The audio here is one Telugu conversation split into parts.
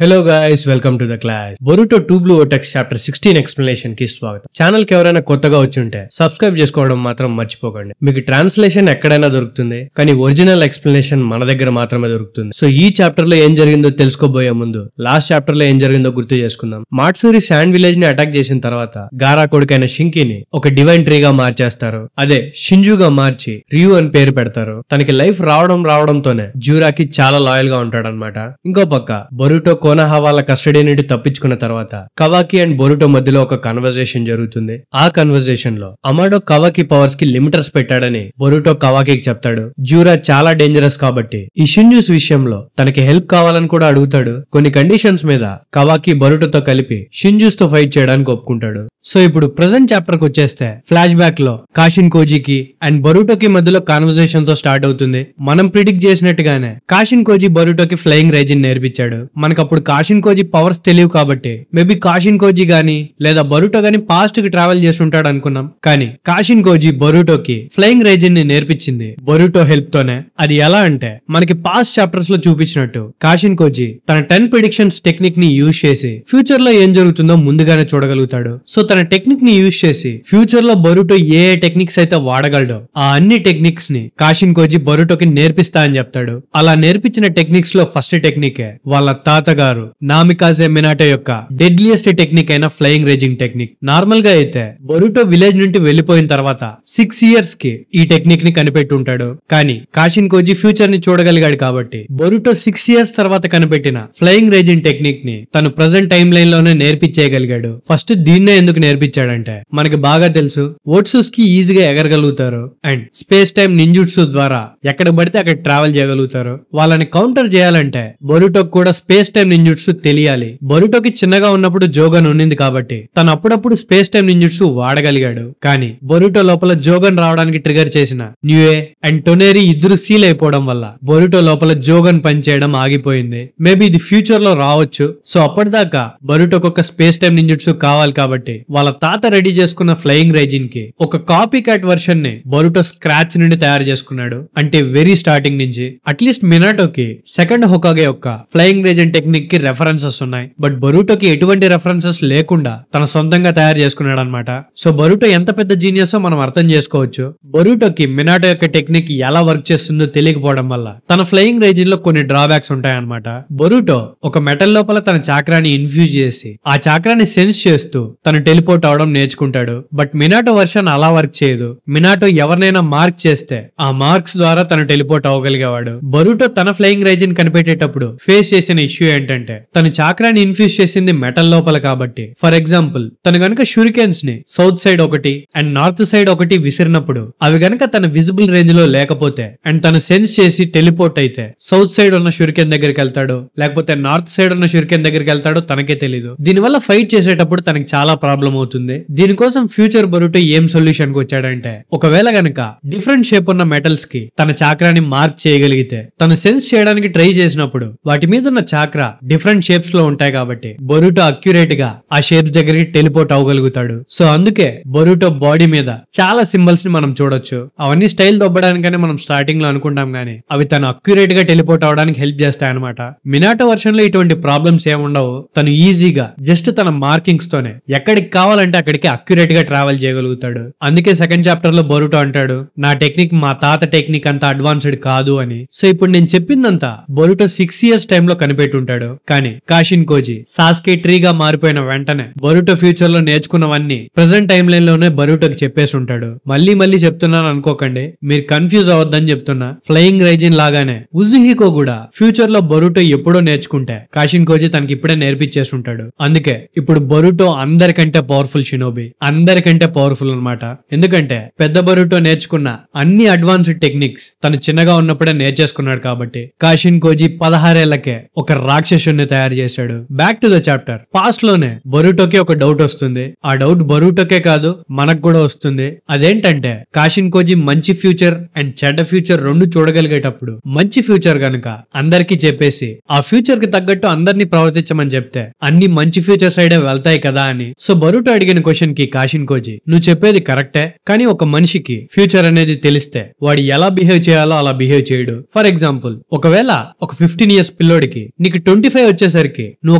Hello guys, welcome to the class. Boruto 2 Blue Vortex chapter 16 explanation కి స్వాగతం. ఛానల్ కి ఎవరైనా కొత్తగా వచ్చి ఉంటే సబ్స్క్రైబ్ చేసుకోవడం మాత్రం మర్చిపోకండి. మీకు ట్రాన్స్లేషన్ ఎక్కడైనా దొరుకుతుంది, కానీ ఒరిజినల్ ఎక్స్ప్లెనేషన్ మన దగ్గర మాత్రమే దొరుకుతుంది. సో ఈ చాప్టర్ లో ఏం జరిగిందో తెలుసుకోబోయే ముందు లాస్ట్ చాప్టర్ లో ఏం జరిగిందో గుర్తు చేసుకుందాం. మాట్సూరి శాండ్ విలేజ్ ని అటాక్ చేసిన తర్వాత గారా కొడుకైన షింకీని ఒక డివైన్ ట్రీగా మార్చేస్తారు. అదే షింజుగా మార్చి రియు అని పేరు పెడతారు. తనకి లైఫ్ రావడంతోనే జ్యూరాకి చాలా లాయల్ గా ఉంటాడనమాట. ఇంకో పక్క బొరుటో కోనహా వాళ్ళ కస్టడీ నుండి తప్పించుకున్న తర్వాత కవాకి అండ్ బొరుటో మధ్యలో ఒక కన్వర్జేషన్ జరుగుతుంది. ఆ కన్వర్జేషన్ లో అమాడో కవాకి పవర్స్ కి లిమిటర్స్ పెట్టాడని బొరుటో కవాకికి చెప్తాడు. జ్యూరా చాలా డేంజరస్ కాబట్టి ఈ షింజుస్ విషయంలో తనకి హెల్ప్ కావాలని కూడా అడుగుతాడు. కొన్ని కండిషన్స్ మీద కవాకి బొరుటోతో కలిపి షింజుస్ తో ఫైట్ చేయడానికి ఒప్పుకుంటాడు. సో ఇప్పుడు ప్రెజెంట్ చాప్టర్ కి వచ్చేస్తే ఫ్లాష్ బ్యాక్ లో కాషిన్ కోజికి అండ్ బొరుటోకి మధ్యలో కాన్వర్జేషన్ తో స్టార్ట్ అవుతుంది. మనం ప్రిడిక్ట్ చేసినట్టుగానే కాషిన్ కోజి బొరుటోకి ఫ్లయింగ్ రైజిన్ నేర్పించాడు. మనకు అప్పుడు కాషిన్ కోజి పవర్స్ తెలియవు కాబట్టి మేబీ కాషిన్ కోజి గానీ లేదా బొరుటో గానీ పాస్ట్ కి ట్రావెల్ చేసి ఉంటాడు అనుకున్నాం. కానీ కాషిన్ కోజి బొరుటోకి ఫ్లయింగ్ రైజిన్ ని నేర్పించింది బొరుటో హెల్ప్ తోనే. అది ఎలా అంటే మనకి పాస్ట్ చాప్టర్స్ లో చూపించినట్టు కాషిన్ కోజి తన 10 ప్రిడిక్షన్స్ టెక్నిక్ ని యూజ్ చేసి ఫ్యూచర్ లో ఏం జరుగుతుందో ముందుగానే చూడగలుగుతాడు. సో తన టెక్నిక్ ని యూజ్ చేసి ఫ్యూచర్ లో బొరుటో ఏ టెక్నిక్స్ అయితే వాడగలడో ఆ అన్ని టెక్నిక్స్ ని కాషిన్ కోజి బొరుటోకి నేర్పిస్తా అని చెప్తాడు. అలా నేర్పించిన టెక్నిక్స్ లో ఫస్ట్ టెక్నిక్ వాళ్ళ తాతగారు నామికాజే మినాటో యొక్క డెడ్లియెస్ట్ టెక్నిక్ అయిన ఫ్లయింగ్ రేజింగ్ టెక్నిక్. నార్మల్ గా అయితే బొరుటో విలేజ్ నుండి వెళ్లిపోయిన తర్వాత 6 years కి ఈ టెక్నిక్ ని కనిపెట్టి ఉంటాడు. కానీ కాషిన్ కోజి ఫ్యూచర్ ని చూడగలిగాడు కాబట్టి బొరుటో 6 years తర్వాత కనిపెట్టిన ఫ్లయింగ్ రేజింగ్ టెక్నిక్ ని తను ప్రెజెంట్ టైం లైన్ లోనే నేర్పించేయగలిగాడు. ఫస్ట్ దీన్నే ఎందుకు నేర్పించాడంటే మనకి బాగా తెలుసు ఓట్సూస్ కి ఈజీగా ఎగరగలుగుతారు అండ్ స్పేస్ టైం నింజుట్సు ద్వారా ఎక్కడ పడితే అక్కడ ట్రావెల్ చేయగలుగుతారు. వాళ్ళని కౌంటర్ చేయాలంటే బొరుటోకి కూడా స్పేస్ టైం నింజుట్సు తెలియాలి. బొరుటోకి చిన్నగా ఉన్నప్పుడు జోగన్ ఉన్నింది కాబట్టి తను అప్పుడప్పుడు స్పేస్ టైం నింజుట్సు వాడగలిగాడు. కానీ బొరుటో లోపల జోగన్ రావడానికి ట్రిగర్ చేసిన న్యూఏ అండ్ టొనేరి ఇద్దరు సీల్ అయిపోవడం వల్ల బొరుటో లోపల జోగన్ పనిచేయడం ఆగిపోయింది. మేబీ ఇది ఫ్యూచర్ లో రావచ్చు. సో అప్పటిదాకా బొరుటోకి ఒక స్పేస్ టైం నింజుట్సు కావాలి కాబట్టి వాళ్ళ తాత రెడీ చేసుకున్న ఫ్లయింగ్ రైజిన్ కి ఒక కాపీ క్యాట్ వర్షన్ ని బొరుటో స్క్రాచ్ నుండి తయారు చేసుకున్నాడు. అంటే వెరీ స్టార్టింగ్ నుంచి అట్లీస్ట్ మినాటోకి సెకండ్ హోకాగే యొక్క ఫ్లయింగ్ రైజిన్ టెక్నిక్ కి రెఫరెన్సెస్ ఉన్నాయి. బట్ బొరుటోకి ఎటువంటి రెఫరెన్సెస్ లేకుండా తన సొంతంగా తయారు చేసుకున్నాడు అనమాట. సో బొరుటో ఎంత పెద్ద జీనియస్ మనం అర్థం చేసుకోవచ్చు. బొరుటోకి మినాటో యొక్క టెక్నిక్ ఎలా వర్క్ చేస్తుందో తెలియకపోవడం వల్ల తన ఫ్లయింగ్ రైజిన్ లో కొన్ని డ్రాబ్యాక్స్ ఉంటాయన్నమాట. బొరుటో ఒక మెటల్ లోపల తన చాక్రాని ఇన్ఫ్యూజ్ చేసి ఆ చాక్రాని సెన్స్ చేస్తూ తను టెలిపోర్ట్ అవడం నేర్చుకుంటాడు. బట్ మినాటో వర్షన్ అలా వర్క్ చేయదు. మినాటో ఎవరినైనా మార్క్ చేస్తే ఆ మార్క్స్ ద్వారా తను టెలిపోర్ట్ అవ్వగలిగేవాడు. బొరుటో తన ఫ్లయింగ్ రైజిన్ కనిపెట్టేటప్పుడు ఫేస్ చేసిన ఇష్యూ ఏంటంటే తను చాక్రాని ఇన్ఫ్యూజ్ చేసింది మెటల్ లోపల కాబట్టి ఫర్ ఎగ్జాంపుల్ తను గనక షూరికెన్స్ ని సౌత్ సైడ్ ఒకటి అండ్ నార్త్ సైడ్ ఒకటి విసిరినప్పుడు అవి గనక తన విజిబుల్ రేంజ్ లో లేకపోతే అండ్ తను సెన్స్ చేసి టెలిపోర్ట్ అయితే సౌత్ సైడ్ ఉన్న షూరికెన్ దగ్గరికి వెళ్తాడు, లేకపోతే నార్త్ సైడ్ ఉన్న షూరికెన్ దగ్గరికి వెళ్తాడో తనకే తెలీదు. దీనివల్ల ఫైట్ చేసేటప్పుడు తనకి చాలా ప్రాబ్లం అవుతుంది. దీనికోసం ఫ్యూచర్ బొరుటో ఏం సొల్యూషన్ కి వచ్చాడంటే ఒకవేళ గనక డిఫరెంట్ షేప్ ఉన్న మెటల్స్ కి తన చాక్రాని మార్క్ చేయగలిగితే తను సెన్స్ చేయడానికి ట్రై చేసినప్పుడు వాటి మీద ఉన్న చాక్రా డిఫరెంట్ షేప్స్ లో ఉంటాయి కాబట్టి బొరుటో అక్యురేట్ గా ఆ షేప్స్ దగ్గరికి టెలిపోర్ట్ అవ్వగలుగుతాడు. సో అందుకే బొరుటో బాడీ మీద చాలా సింబల్స్ ని మనం చూడొచ్చు. అవన్నీ స్టైల్ దొబ్బడానికనే మనం స్టార్టింగ్ లో అనుకుంటాం గానీ అవి తను అక్యురేట్ గా టెలిపోర్ట్ అవడానికి హెల్ప్ చేస్తాయి అనమాట. మినాటో వర్షన్ లో ఇటువంటి ప్రాబ్లమ్స్ ఏముండవు. తను ఈజీగా జస్ట్ తన మార్కింగ్స్ తోనే ఎక్కడికి కావాలంటే అక్కడికి అక్యురేట్ గా ట్రావెల్ చేయగలుగుతాడు. అందుకే సెకండ్ చాప్టర్ లో బొరుటో అంటాడు నా టెక్నిక్ మా తాత టెక్నిక్ అంత అడ్వాన్స్డ్ కాదు అని. సో ఇప్పుడు నేను చెప్పిందంతా బొరుటో 6 years టైమ్ లో కనిపెట్టుంటాడు. కానీ కాషిన్ కోజి సాస్కే ట్రీగా మారిపోయిన వెంటనే బొరుటో ఫ్యూచర్ లో నేర్చుకున్నవన్నీ ప్రెజెంట్ టైం లైన్ లోనే బొరుటోకి చెప్పేసి ఉంటాడు. మళ్ళీ చెప్తున్నాను అనుకోకండి, మీరు కన్ఫ్యూజ్ అవ్వద్దని చెప్తున్నా. ఫ్లయింగ్ రైజిన్ లాగానే ఉజుహికో కూడా ఫ్యూచర్ లో బొరుటో ఎప్పుడో నేర్చుకుంటే కాషిన్ కోజి తనకి ఇప్పుడే నేర్పించేసి ఉంటాడు. అందుకే ఇప్పుడు బొరుటో అందరికంటే పవర్ఫుల్ షినోబి, అందరికంటే పవర్ఫుల్ అన్నమాట. ఎందుకంటే పెద్ద బొరుటో నేర్చుకున్న అన్ని అడ్వాన్స్డ్ టెక్నిక్స్ తను చిన్నగా ఉన్నప్పుడే నేర్చేసుకున్నాడు కాబట్టి కాషిన్ కోజి 16 ఏళ్లకే ఒక రాక్షసుని తయారు చేశాడు. Back to the chapter. Past లోనే బొరుటోకి ఒక డౌట్ వస్తుంది. ఆ డౌట్ బొరుటోకే కాదు మనకు కూడా వస్తుంది. అదేంటంటే కాషిన్ కోజి మంచి ఫ్యూచర్ అండ్ చెడ్డ ఫ్యూచర్ రెండు చూడగలిగేటప్పుడు మంచి ఫ్యూచర్ గనుక అందరికి చెప్పేసి ఆ ఫ్యూచర్ కి తగ్గట్టు అందరినీ ప్రవర్తించమని చెప్తే అన్ని మంచి ఫ్యూచర్ సైడే వెళ్తాయి కదా అని. సో బొరుటో అడిగిన క్వశ్చన్ కి కాషిన్ కోజి నువ్వు చెప్పేది కరెక్టే, కానీ ఒక మనిషికి ఫ్యూచర్ అనేది తెలిస్తే వాడు ఎలా బిహేవ్ చేయాలో అలా బిహేవ్ చేయడు. ఫర్ ఎగ్జాంపుల్ ఒకవేళ ఒక 15 years పిల్లోడికి నీకు 25 వచ్చేసరికి నువ్వు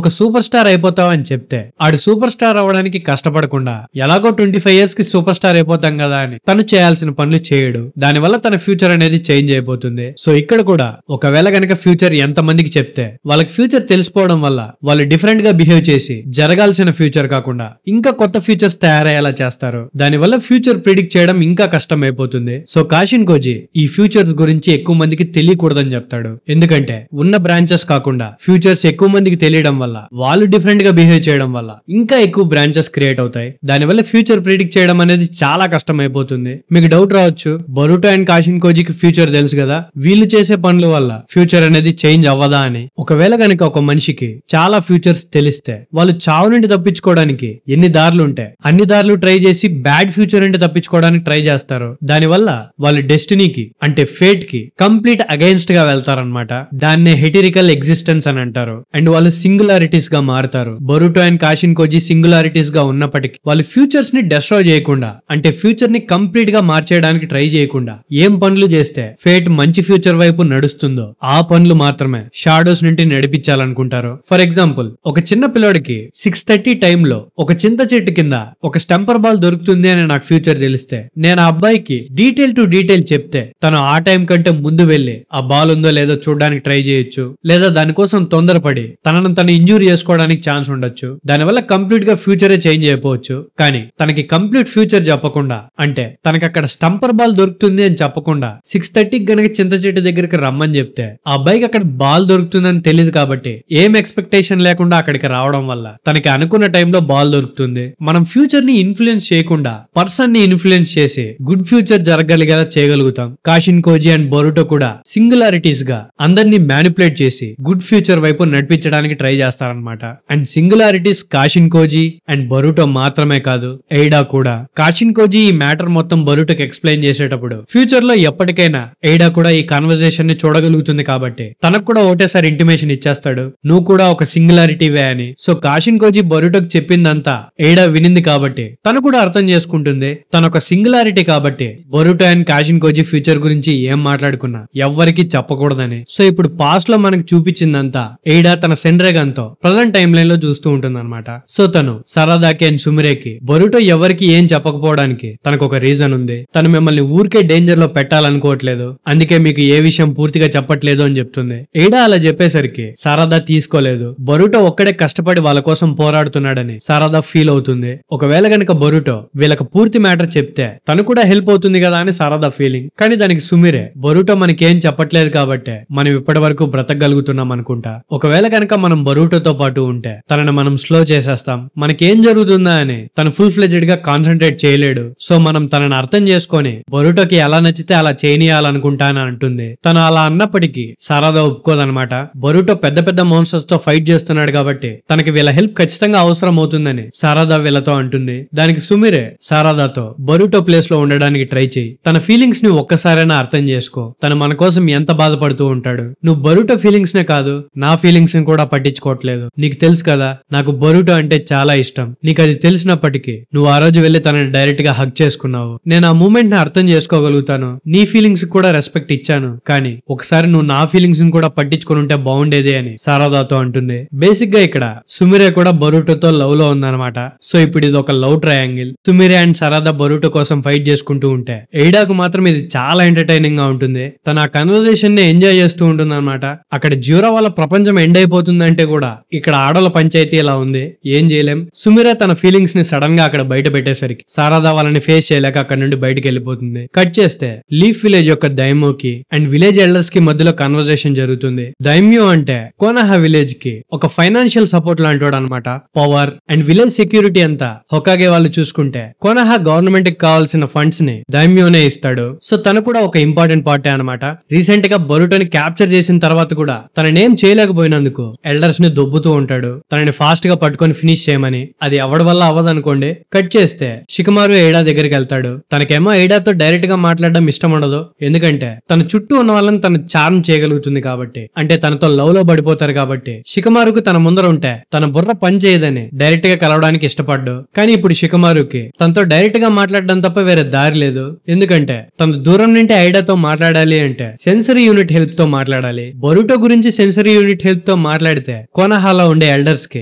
ఒక సూపర్ స్టార్ అయిపోతావు అని చెప్తే ఆడు సూపర్ స్టార్ అవ్వడానికి కష్టపడకుండా ఎలాగో 25 ఇయర్స్ కి సూపర్ స్టార్ అయిపోతాం కదా అని తను చేయాల్సిన పనులు చేయడు. దానివల్ల తన ఫ్యూచర్ అనేది చేంజ్ అయిపోతుంది. సో ఇక్కడ కూడా ఒకవేళ గనక ఫ్యూచర్ ఎంత మందికి చెప్తే వాళ్ళకి ఫ్యూచర్ తెలిసిపోవడం వల్ల వాళ్ళు డిఫరెంట్ గా బిహేవ్ చేసి జరగాల్సిన ఫ్యూచర్ కాకుండా ఇంకా కొత్త ఫ్యూచర్స్ తయారయ్యేలా చేస్తారు. దానివల్ల ఫ్యూచర్ ప్రిడిక్ట్ చేయడం ఇంకా కష్టం అయిపోతుంది. సో కాషిన్ కోజీ ఈ ఫ్యూచర్ గురించి ఎక్కువ మందికి తెలియకూడదని చెప్తాడు. ఎందుకంటే ఉన్న బ్రాంచెస్ కాకుండా ఫ్యూచర్స్ ఎక్కువ మందికి తెలియడం వల్ల వాళ్ళు డిఫరెంట్ గా బిహేవ్ చేయడం వల్ల ఇంకా ఎక్కువ బ్రాంచెస్ క్రియేట్ అవుతాయి. దానివల్ల ఫ్యూచర్ ప్రిడిక్ట్ చేయడం అనేది చాలా కష్టం అయిపోతుంది. మీకు డౌట్ రావచ్చు, బొరుటో అండ్ కాషిన్ కోజీకి ఫ్యూచర్ తెలుసు కదా, వీళ్ళు చేసే పనుల వల్ల ఫ్యూచర్ అనేది చేంజ్ అవ్వదా అని. ఒకవేళ కనుక ఒక మనిషికి చాలా ఫ్యూచర్స్ తెలిస్తే వాళ్ళు చావు నుండి తప్పించుకోవడానికి ఎన్ని దారులు ఉంటాయి అన్ని దారులు ట్రై చేసి బ్యాడ్ ఫ్యూచర్ నుండి తప్పించుకోవడానికి ట్రై చేస్తారు. దానివల్ల వాళ్ళు డెస్టినీకి అంటే ఫేట్ కి కంప్లీట్ అగైన్స్ట్ గా వెళ్తారనమాట. దాన్నే హెటిరికల్ ఎగ్జిస్టెన్స్ అని అంటారు. అండ్ వాళ్ళు సింగులారిటీస్ గా మారుతారు. బొరుటో అండ్ కాషిన్ కోజీ సింగులారిటీస్ గా ఉన్నప్పటికీ వాళ్ళు ఫ్యూచర్స్ ని డెస్ట్రాయ్ చేయకుండా అంటే ఫ్యూచర్ ని కంప్లీట్ గా మార్చేయడానికి ట్రై చేయకుండా ఏం పనులు చేస్తే ఫేట్ మంచి ఫ్యూచర్ వైపు నడుస్తుందో ఆ పనులు మాత్రమే షాడోస్ నుండి నడిపించాలనుకుంటారు. ఫర్ ఎగ్జాంపుల్, ఒక చిన్న పిల్లోడికి 6:30 టైంలో ఒక చింత చెట్టు కింద ఒక స్టంపర్ బాల్ దొరుకుతుంది అని నాకు ఫ్యూచర్ తెలిస్తే నేను ఆ అబ్బాయికి డీటెయిల్ టు డీటెయిల్ చెప్తే తను ఆ టైం కంటే ముందు వెళ్లి ఆ బాల్ ఉందో లేదో చూడడానికి ట్రై చేయొచ్చు. లేదా దానికోసం తొందరపడి తనను తను ఇంజూరీ చేసుకోవడానికి ఛాన్స్ ఉండొచ్చు. దానివల్ల కంప్లీట్ గా ఫ్యూచరే చేంజ్ అయిపోవచ్చు. కానీ తనకి కంప్లీట్ ఫ్యూచర్ చెప్పకుండా అంటే తనకి అక్కడ స్టంపర్ బాల్ దొరుకుతుంది అని చెప్పకుండా 6:30కి గనక చింత చెట్టు దగ్గరికి రమ్మని చెప్తే ఆ అబ్బాయికి అక్కడ బాల్ దొరుకుతుందని తెలియదు కాబట్టి ఏం ఎక్స్పెక్టేషన్ లేకుండా అక్కడికి రావడం వల్ల తనకి అనుకున్న టైంలో బాల్ దొరుకుతుంది. మనం ఫ్యూచర్ ని ఇన్ఫ్లుయెన్స్ చేయకుండా పర్సన్ ని ఇన్ఫ్లుయెన్స్ చేసి గుడ్ ఫ్యూచర్ జరగలిగేలా చేయగలుగుతాం. కాషిన్ కోజీ అండ్ బొరుటో కూడా సింగులారిటీస్ గా అందరినీ మ్యానిపులేట్ చేసి గుడ్ ఫ్యూచర్ వైపు నడిపించడానికి ట్రై చేస్తారనమాట. And singularities Kashin Koji and Boruto మాత్రమే కాదు, ఎయిడా కూడా. కాషిన్ కోజీ ఈ మ్యాటర్ మొత్తం బొరుటోకి ఎక్స్ప్లెయిన్ చేసేటప్పుడు ఫ్యూచర్ లో ఎప్పటికైనా ఎయిడా కూడా ఈ కాన్వర్సేషన్ ని చూడగలుగుతుంది కాబట్టి తనకు కూడా ఒకటేసారి ఇంటిమేషన్ ఇచ్చేస్తాడు, నువ్వు కూడా ఒక సింగులారిటీవే అని. సో కాషిన్ కోజీ బొరుటోకి చెప్పిందంతా ఎయిడా వినింది కాబట్టి తను కూడా అర్థం చేసుకుంటుంది తన ఒక సింగులారిటీ కాబట్టి బొరుటో అండ్ కాషిన్ కోజీ ఫ్యూచర్ గురించి ఏం మాట్లాడుకున్నా ఎవ్వరికి చెప్పకూడదని. సో ఇప్పుడు పాస్ట్ లో మనకు చూపించిందంతా ఎయిడా తన సెండ్రేగన్ తో ప్రజెంట్ టైం లైన్ లో చూస్తూ ఉంటుంది అనమాట. సో తను సరదాకి అండ్ సుమిరేకి బొరుటో ఎవరికి ఏం చెప్పకపోవడానికి తనకు ఒక రీజన్ ఉంది. తను మిమ్మల్ని ఊరికే డేంజర్ లో పెట్టాలనుకోవట్లేదు, అందుకే మీకు ఏ విషయం పూర్తిగా చెప్పట్లేదు అని చెప్తుంది. ఎయిడా అలా చెప్పేసరికి సారదా తీసుకోలేదు. బొరుటో ఒక్కడే కష్టపడి వాళ్ళ కోసం పోరాడుతున్నాడని సారదా ఫీల్ అవుతుంది. ఒకవేళ గనక బొరుటో వీళ్ళకి పూర్తి మ్యాటర్ చెప్తే తను కూడా హెల్ప్ అవుతుంది కదా అని సారదా ఫీలింగ్. కానీ దానికి సుమిరే బొరుటో మనకేం చెప్పట్లేదు కాబట్టి మనం ఇప్పటి వరకు బ్రతకగలుగుతున్నాం అనుకుంటా. ఒకవేళ గనక మనం బొరుటోతో పాటు ఉంటే తనని మనం స్లో చేసేస్తాం, మనకేం జరుగుతుందా అని తను ఫుల్ ఫ్లెడ్జెడ్ గా కాన్సన్ట్రేట్ చేయలేడు. సో మనం తనని అర్థం చేసుకొని బొరుటోకి ఎలా నచ్చితే అలా చేయనియాలనుకుంటానని అంటుంది. తను అలా అన్నప్పటికీ సారదా ఒప్పుకోదనమాట. బొరుటో పెద్ద పెద్ద మోన్స్టర్స్ తో ఫైట్ చేస్తున్నాడు కాబట్టి తనకి వీళ్ళ హెల్ప్ ఖచ్చితంగా అవసరం అవుతుందని సారదా వీళ్ళతో అంటుంది. దానికి సుమిరే సారదాతో బొరుటో ప్లేస్ లో ఉండడానికి ట్రై చేయి, తన ఫీలింగ్స్ ని ఒక్కసారైనా అర్థం చేసుకో, తను మన కోసం ఎంత బాధపడుతూ ఉంటాడు. నువ్వు బొరుటో ఫీలింగ్స్ నే కాదు నా ఫీలింగ్స్ ని కూడా పట్టించుకోవట్లేదు. నీకు తెలుసు కదా నాకు బొరుటో అంటే చాలా ఇష్టం. నీకు అది తెలిసినప్పటికీ నువ్వు ఆ రోజు వెళ్లి తనని డైరెక్ట్ గా హగ్ చేసుకున్నావు. నేను ఆ మూమెంట్ ని అర్థం చేసుకోగలుగుతాను, నీ ఫీలింగ్స్ కూడా రెస్పెక్ట్ ఇచ్చాను, కానీ ఒకసారి నువ్వు నా ఫీలింగ్స్ ని కూడా పట్టించుకుని ఉంటే బాగుండేది అని సారదాతో అంటుంది. బేసిక్ గా ఇక్కడ సుమిరే కూడా బొరుటోతో లవ్ లో ఉందన్నమాట. సో ఇప్పుడు ఇది ఒక లవ్ ట్రయాంగిల్. సుమిరే అండ్ సారదా బొరుటో కోసం ఫైట్ చేసుకుంటూ ఉంటే ఎయిడాకు మాత్రం ఇది చాలా ఎంటర్టైనింగ్ గా ఉంటుంది. తన ఆ కన్వర్సేషన్ ని ఎంజాయ్ చేస్తూ ఉంటుంది అనమాట. అక్కడ జ్యూరా వాళ్ళ ప్రపంచం ఎండ్ అయిపోతుందంటే కూడా ఇక్కడ ఆడోళ్ళ పంచాయతీ ఇలా ఉంది, ఏం చేయలేం. సుమిరే తన ఫీలింగ్స్ ని సడన్ గా అక్కడ బయట పెట్టేసరికి సారదా వాళ్ళని ఫేస్ చేయలేక అక్కడ నుండి బయటకు వెళ్ళిపోతుంది. కట్ చేస్తే లీఫ్ విలేజ్ యొక్క దైమ్యోకి అండ్ విలేజ్ ఎల్డర్స్ కి మధ్యలో కన్వర్సేషన్ జరుగుతుంది. దైమ్యో అంటే కోనహా విలేజ్ కి ఒక ఫైనాన్షియల్ సపోర్ట్ లాంటివాడు అనమాట. పవర్ అండ్ విలేజ్ సెక్యూరిటీ అంతా హొకాగే వాళ్ళు చూసుకుంటే కోనహా గవర్నమెంట్ కి కావాల్సిన ఫండ్స్ ని దైమ్యోనే ఇస్తాడు. సో తను కూడా ఒక ఇంపార్టెంట్ పార్టీ అనమాట. రీసెంట్ గా బొరుటోని క్యాప్చర్ చేసిన తర్వాత కూడా తననేం చేయలేకపోయినందుకు ఎల్డర్స్ ని దొబ్బుతూ ఉంటాడు, తనని ఫాస్ట్ గా పట్టుకొని ఫినిష్ చేయమని. అది ఎవడి వల్ల అవ్వదనుకోండి. కట్ చేస్తే షికమారు ఎయిడా దగ్గరికి వెళ్తాడు. తనకేమో ఎయిడాతో డైరెక్ట్ గా మాట్లాడడం ఇష్టం ఉండదు, ఎందుకంటే తన చుట్టూ ఉన్న వాళ్ళని తన చార్మ్ చేయగలుగుతుంది కాబట్టి, అంటే తనతో లవ్ లో పడిపోతారు కాబట్టి. షికమారుకు తన ముందర ఉంటే తన బుర్ర పని చేయదని డైరెక్ట్ గా కలవడానికి ఇష్టపడ్డు. కానీ ఇప్పుడు షికమారుకి తనతో డైరెక్ట్ గా మాట్లాడడం తప్ప వేరే దారి లేదు. ఎందుకంటే తన దూరం నుండి ఐడాతో మాట్లాడాలి అంటే సెన్సరీ యూనిట్ హెల్ప్ తో మాట్లాడాలి. బొరుటో గురించి సెన్సరీ యూనిట్ హెల్ప్ తో మాట్లాడితే కోనహాలో ఉండే ఎల్డర్స్ కి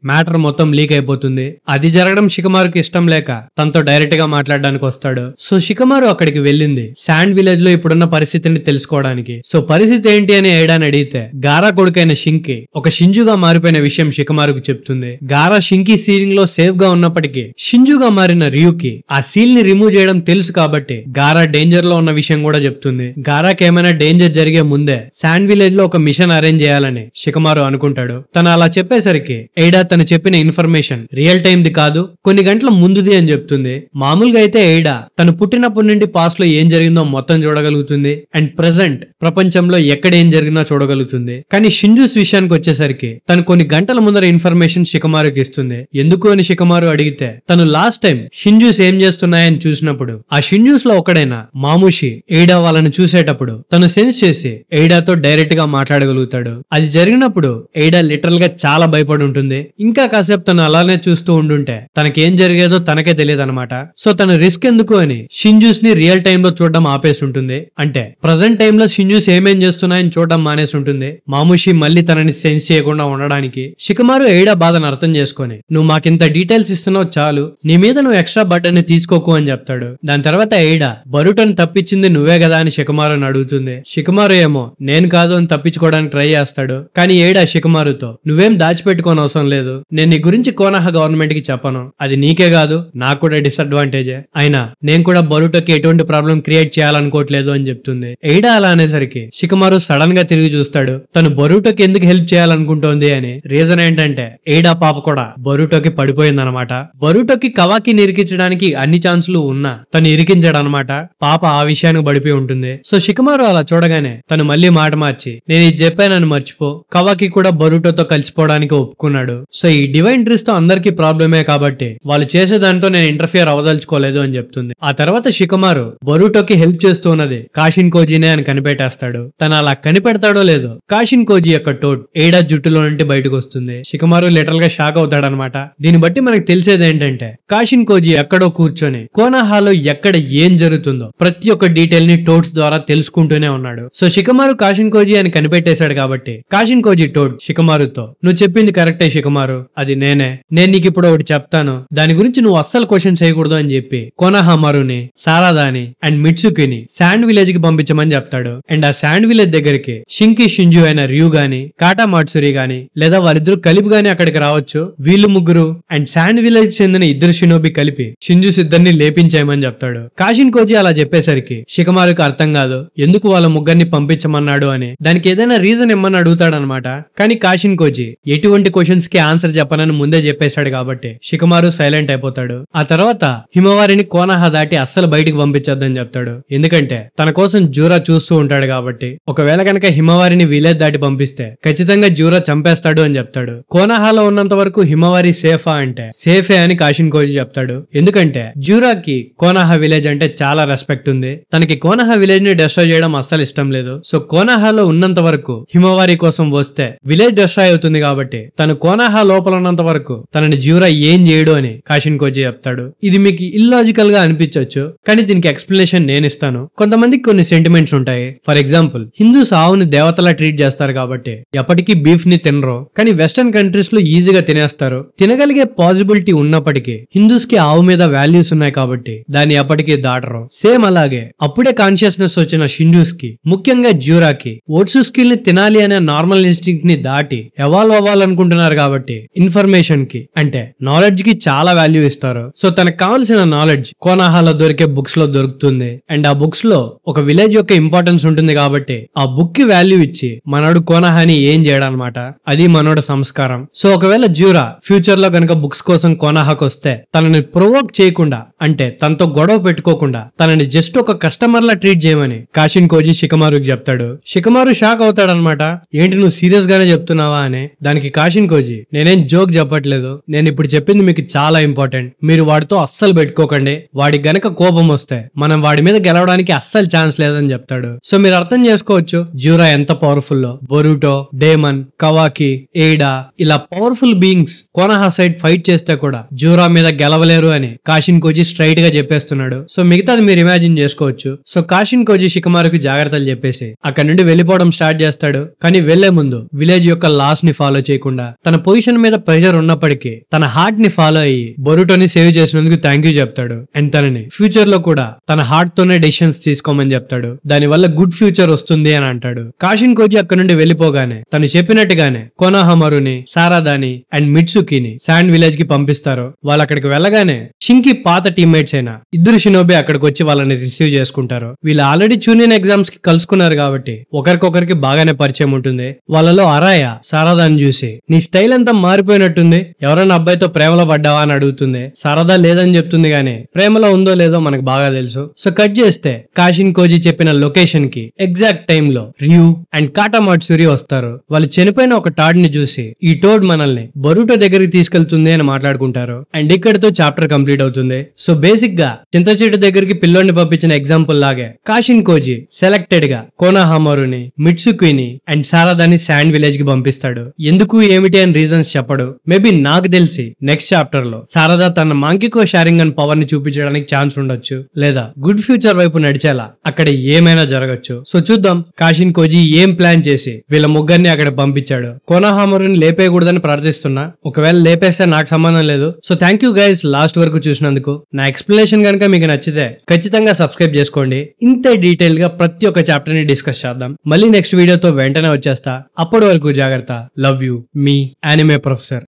మ్యాటర్ మొత్తం లీక్ అయిపోతుంది. అది జరగడం షికమారుకి ఇష్టం లేక తనతో డైరెక్ట్ గా మాట్లాడడానికి వస్తాడు. సో షికమారు అక్కడికి వెళ్ళింది శాండ్ విలేజ్ లో ఇప్పుడున్న పరిస్థితిని తెలుసుకోవడానికి. సో పరిస్థితి ఏంటి అని ఏడాని అడిగితే గారా కొడుకైన షింకి ఒక షింజుగా మారిపోయిన విషయం షికమారుకు చెప్తుంది. గారా షింకి సీలింగ్ లో సేఫ్ గా ఉన్నప్పటికీ షింజుగా మారిన రియుకి ఆ సీల్ ని రిమూవ్ చేయడం తెలుసు కాబట్టి గారా డేంజర్ లో ఉన్న విషయం కూడా చెప్తుంది. గారాకి ఏమైనా డేంజర్ జరిగే ముందే శాండ్ విలేజ్ లో ఒక మిషన్ అరేంజ్ చేయాలని షికమారు అనుకుంటాడు. తను అలా చెప్పేసరికి ఎయిడా తను చెప్పిన ఇన్ఫర్మేషన్ రియల్ టైం ది కాదు, కొన్ని గంటల ముందుది అని చెప్తుంది. మామూలుగా అయితే ఎయిడా తను పుట్టినప్పటి నుండి పాస్ట్ లో ఏం జరిగిందో మొత్తం చూడగలుగుతుంది అండ్ ప్రెసెంట్ ప్రపంచంలో ఎక్కడ ఏం జరిగినా చూడగలుగుతుంది. కానీ షింజుస్ విషయానికి వచ్చేసరికి తను కొన్ని గంటల ముందర ఇన్ఫర్మేషన్ షికమారుకి ఇస్తుంది. ఎందుకు అని షికమారు అడిగితే తను లాస్ట్ టైం షింజుస్ ఏం చేస్తున్నాయని చూసినప్పుడు ఆ షింజుస్ లో ఒకడైన మాముషి ఎయిడా వాళ్ళని చూసేటప్పుడు తను సెన్స్ చేసి ఎయిడాతో డైరెక్ట్ గా మాట్లాడగలుగుతాడు. అది జరిగినప్పుడు ఎయిడా లిటరల్ గా చాలా భయపడి ఉంటుంది. ఇంకా కాసేపు తను అలానే చూస్తూ ఉండుంటే తనకేం జరిగేదో తనకే తెలియదు అనమాట. సో తను రిస్క్ ఎందుకు అని షింజుస్ ని రియల్ టైమ్ లో చూడడం ఆపేసి ఉంటుంది. అంటే ప్రజెంట్ టైమ్ లో షింజుస్ ఏమేం చేస్తున్నాయని చూడడం మానేసి ఉంటుంది. మాముషి మళ్ళీ తనని సెన్స్ చేయకుండా ఉండడానికి. షికమారు ఎయిడా బాధను అర్థం చేసుకొని నువ్వు మాకింత డీటెయిల్స్ ఇస్తున్నావు చాలు, నీ మీద నువ్వు ఎక్స్ట్రా బర్డెన్ తీసుకోకు అని చెప్తాడు. దాని తర్వాత ఎయిడా బరుటను తప్పించింది నువ్వే కదా అని షికమారుని అడుగుతుంది. షికమారు ఏమో నేను కాదు అని తప్పించుకోవడానికి ట్రై చేస్తాడు. కానీ ఎయిడా షికమారుతో నువ్వేం దాచిపెట్టుకోని అవసరం లేదు, నేను నీ గురించి కోనహా గవర్నమెంట్ కి చెప్పను, అది నీకే కాదు నాకు కూడా డిసడ్వాంటేజే, అయినా నేను కూడా బరుటోకి ఎటువంటి ప్రాబ్లం క్రియేట్ చేయాలనుకోవట్లేదు అని చెప్తుంది. ఎయిడా అలా అనేసరికి షికమారు సడన్ గా తిరిగి చూస్తాడు. తను బరుటోకి ఎందుకు హెల్ప్ చేయాలనుకుంటోంది అని. రీజన్ ఏంటంటే ఎయిడా పాప కూడా బరుటోకి పడిపోయిందనమాట. బరుటోకి కవాకి ఇరికించడానికి అన్ని ఛాన్సులు ఉన్నా తను ఇరికించాడు అనమాట. పాప ఆ విషయానికి పడిపోయి ఉంటుంది. సో షికమారు అలా చూడగానే తను మళ్ళీ మాట మార్చి నేను ఇది చెప్పానని మర్చిపో, కవాకి కూడా బరుటోతో కలిసిపోవడానికి ఒప్పుకున్నాడు. సో ఈ డివైన్ ట్రీస్ తో అందరికీ ప్రాబ్లమే కాబట్టి వాళ్ళు చేసే దాంతో నేను ఇంటర్ఫియర్ అవదలుచుకోలేదు అని చెప్తుంది. ఆ తర్వాత షికమారు బరుటోకి హెల్ప్ చేస్తూ ఉన్నది కాషిన్ కోజీనే అని కనిపెట్టేస్తాడు. తను అలా కనిపెడతాడో లేదో కాషిన్ కోజీ యొక్క టోట్ ఎయిడా జుట్టులో నుండి బయటకు వస్తుంది. షికమారు లిటరల్ గా షాక్ అవుతాడనమాట. దీన్ని బట్టి మనకు తెలిసేది ఏంటంటే కాషిన్ కోజీ ఎక్కడో కూర్చొని కోనహాలో ఎక్కడ ఏం జరుగుతుందో ప్రతి ఒక్క డీటెయిల్ ని టోట్స్ ద్వారా తెలుసుకుంటూనే ఉన్నాడు. సో షికమారు కాషిన్ కోజీ అని కనిపెట్టేశాడు కాబట్టి కాషిన్ కోజీ టోట్ షికమారుతో నువ్వు చెప్పింది కరెక్టే షికమారు, అది నేను నీకు ఇప్పుడు ఒకటి చెప్తాను, దాని గురించి నువ్వు అస్సలు క్వశ్చన్ చేయకూడదు అని చెప్పి కోనహామారుని, సారాదాని అండ్ మిట్సుకిని శాండ్ విలేజ్ కి పంపించమని చెప్తాడు. అండ్ ఆ శాండ్ విలేజ్ దగ్గరికి షింకి షింజు అయిన ర్యూ గాని కాటా మాట్సురి గాని లేదా వాళ్ళిద్దరు కలిపి గాని అక్కడికి రావచ్చు. వీళ్ళు ముగ్గురు అండ్ శాండ్ విలేజ్ చెందిన ఇద్దరు షినోబి కలిపి షింజుస్ ఇద్దరిని లేపించేయమని చెప్తాడు. కాషిన్ కోజీ అలా చెప్పేసరికి షికమారుకి అర్థం కాదు ఎందుకు వాళ్ళ ముగ్గురిని పంపించమన్నాడు అని. దానికి ఏదైనా రీజన్ ఇమ్మని అడుగుతాడనమాట. కానీ కాషిన్ కోజీ ఎటువంటి క్వశ్చన్స్ కి ఆన్సర్ చెప్పనని ముందే చెప్పేశాడు కాబట్టి షికమారు సైలెంట్ అయిపోతాడు. ఆ తర్వాత హిమవారిని కోనహా దాటి అస్సలు బయటికి పంపించొద్దని చెప్తాడు. ఎందుకంటే తన కోసం జూరా చూస్తూ ఉంటాడు కాబట్టి ఒకవేళ కనుక హిమవారిని విలేజ్ దాటి పంపిస్తే ఖచ్చితంగా జూరా చంపేస్తాడు అని చెప్తాడు. కోనహాలో ఉన్నంత వరకు హిమవారి సేఫా అంటే సేఫే అని కాషిన్ కోజీ చెప్తాడు. ఎందుకంటే జూరాకి కోనహా విలేజ్ అంటే చాలా రెస్పెక్ట్ ఉంది. తనకి కోనహా విలేజ్ ని డిస్ట్రాయ్ చేయడం అస్సలు ఇష్టం లేదు. సో కోనహాలో ఉన్నంత వరకు హిమవారి కోసం వస్తే విలేజ్ డిస్ట్రాయ్ అవుతుంది కాబట్టి తను కోనహా లోపల ఉన్నంత వరకు తనని జూరా ఏం చేయడు అని కాషిన్ కోజీ చెప్తాడు. ఇది మీకు ఇల్లాజికల్ గా అనిపించవచ్చు, కానీ దీనికి ఎక్స్ప్లెనేషన్ నేను ఇస్తాను. కొంతమందికి కొన్ని సెంటిమెంట్స్ ఉంటాయి. ఫర్ ఎగ్జాంపుల్ హిందూస్ ఆవుని దేవతలా ట్రీట్ చేస్తారు కాబట్టి ఎప్పటికీ బీఫ్ ని తినరు, కానీ వెస్టర్న్ కంట్రీస్ లో ఈజీగా తినేస్తారు. తినగలిగే పాసిబిలిటీ ఉన్నప్పటికీ హిందూస్ కి ఆవు మీద వాల్యూస్ ఉన్నాయి కాబట్టి దాన్ని ఎప్పటికీ దాటరు. సేమ్ అలాగే అప్పుడే కాన్షియస్నెస్ వచ్చిన షింజూస్ కి, ముఖ్యంగా జ్యూరాకి ఓట్సు స్కిల్ ని తినాలి అనే నార్మల్ ఇన్స్టింక్ట్ ని దాటి ఎవాల్వ్ అవ్వాలనుకుంటున్నారు కాబట్టి ఇన్ఫర్మేషన్ కి అంటే నాలెడ్జ్ కి చాలా వాల్యూ ఇస్తారు. సో తనకు కావాల్సిన నాలెడ్జ్ కోనహాలో దొరికే బుక్స్ లో దొరుకుతుంది. అండ్ ఆ బుక్స్ లో ఒక విలేజ్ యొక్క ఇంపార్టెన్స్ ఉంటుంది కాబట్టి ఆ బుక్ కి వాల్యూ ఇచ్చి మనోడు కోనహాని ఏం చేయడనమాట. అది మనోడు సంస్కారం. సో ఒకవేళ జ్యూరా ఫ్యూచర్ లో కనుక బుక్స్ కోసం కోనహాకు వస్తే తనని ప్రొవోక్ చేయకుండా అంటే తనతో గొడవ పెట్టుకోకుండా తనని జస్ట్ ఒక కస్టమర్ లా ట్రీట్ చేయమని కాషిన్ కోజీ షికమారుకి చెప్తాడు. షికమారు షాక్ అవుతాడనమాట. ఏంటి నువ్వు సీరియస్ గానే చెప్తున్నావా అని. దానికి కాషిన్ కోజీ నేనేం జోక్ చెప్పట్లేదు, నేను ఇప్పుడు చెప్పింది మీకు చాలా ఇంపార్టెంట్, మీరు వాడితో అస్సలు పెట్టుకోకండి, వాడికి గనక కోపం వస్తే మనం వాడి మీద గెలవడానికి అస్సలు ఛాన్స్ లేదని చెప్తాడు. సో మీరు అర్థం చేసుకోవచ్చు జ్యూరా ఎంత పవర్ఫుల్ లో. బొరుటో, డేమన్, కవాకి, ఎయిడా ఇలా పవర్ఫుల్ బీయింగ్స్ కోనహా సైడ్ ఫైట్ చేస్తే కూడా జ్యూరా మీద గెలవలేరు అని కాషిన్ కోజీ స్ట్రైట్ గా చెప్పేస్తున్నాడు. సో మిగతాది మీరు ఇమాజిన్ చేసుకోవచ్చు. సో కాషిన్ కోజీ షికమారుకి జాగ్రత్తలు చెప్పేసి అక్కడ నుండి వెళ్ళిపోవడం స్టార్ట్ చేస్తాడు. కానీ వెళ్లే ముందు విలేజ్ యొక్క లాస్ ని ఫాలో చేయకుండా తన పొజిషన్ మీద ప్రెషర్ ఉన్నప్పటికీ తన హార్ట్ ని ఫాలో అయ్యి బొరుటోని సేవ్ చేసినందుకు థ్యాంక్ యూ చెప్తాడు. అండ్ తనని ఫ్యూచర్ లో కూడా తన హార్ట్ తోనే డెసిషన్స్ తీసుకోమని చెప్తాడు. దాని వల్ల గుడ్ ఫ్యూచర్ వస్తుంది అని అంటాడు. కాషిన్ కోజీ అక్కడ నుండి వెళ్ళిపోగానే తను చెప్పినట్టుగానే కోనోహమారుని, సారాదాని అండ్ మిట్సుకిని శాండ్ విలేజ్ కి పంపిస్తారు. వాళ్ళు అక్కడికి వెళ్ళగానే షింకి పాత టీమ్మేట్స్ అయిన ఇద్దరు షినోబి అక్కడికి వచ్చి వాళ్ళని రిసీవ్ చేసుకుంటారు. వీళ్ళు ఆల్రెడీ చూనియన్ ఎగ్జామ్స్ కి కలుసుకున్నారు కాబట్టి ఒకరికొకరికి బాగానే పరిచయం ఉంటుంది. వాళ్ళలో అరాయ సారదాని చూసి నీ స్టైల్ అంతా మారిపోయినట్టుంది, ఎవరైనా అబ్బాయితో ప్రేమలో పడ్డావా అని అడుగుతుంది. సారదా లేదని చెప్తుంది గానీ ప్రేమలో ఉందో లేదో మనకు బాగా తెలుసు. సో కట్ చేస్తే కాషిన్ కోజీ చెప్పిన లొకేషన్ కి ఎగ్జాక్ట్ టైమ్ లో రియు అండ్ కాటామాట్సురి వస్తారు. వాళ్ళు చనిపోయిన ఒక టాడ్ ని చూసి ఈ టోడ్ మనల్ని బొరుటో దగ్గరికి తీసుకెళ్తుంది అని మాట్లాడుకుంటారు. అండ్ ఇక్కడితో చాప్టర్ కంప్లీట్ అవుతుంది. సో బేసిక్ గా చింతచెట్టు దగ్గరికి పిల్లోడిని పంపించిన ఎగ్జాంపుల్ లాగే కాషిన్ కోజీ సెలెక్టెడ్ గా కోనోహమారుని, మిట్సుకిని అండ్ సారదాని శాండ్ విలేజ్ కి పంపిస్తాడు. ఎందుకు ఏమిటి అని రీజన్స్ చెప్పడు. మేబీ నాకు తెలిసి నెక్స్ట్ చాప్టర్ లో సారదా తన మాంకికో షారింగన్ పవర్ ని చూపించడానికి ఛాన్స్ ఉండొచ్చు, లేదా గుడ్ ఫ్యూచర్ వైపు నడిచేలా అక్కడ ఏమైనా జరగచ్చు. సో చూద్దాం కాషిన్ కోజీ ఏం ప్లాన్ చేసి వీళ్ళ ముగ్గురిని అక్కడ పంపించాడు. కోనోహమారుని లేపేయకూడదని ప్రార్థిస్తున్నా, ఒకవేళ లేపేస్తే నాకు సంబంధం లేదు. So thank you guys last వరకు చూసినందుకు. నా ఎక్స్ప్లెనేషన్ కనుక మీకు నచ్చితే ఖచ్చితంగా సబ్స్క్రైబ్ చేసుకోండి. ఇంతే డీటెయిల్ గా ప్రతి ఒక్క చాప్టర్ ని డిస్కస్ చేద్దాం. మళ్ళీ నెక్స్ట్ వీడియోతో వెంటనే వచ్చేస్తా. అప్పటి వరకు జాగ్రత్త. Love you, me anime professor.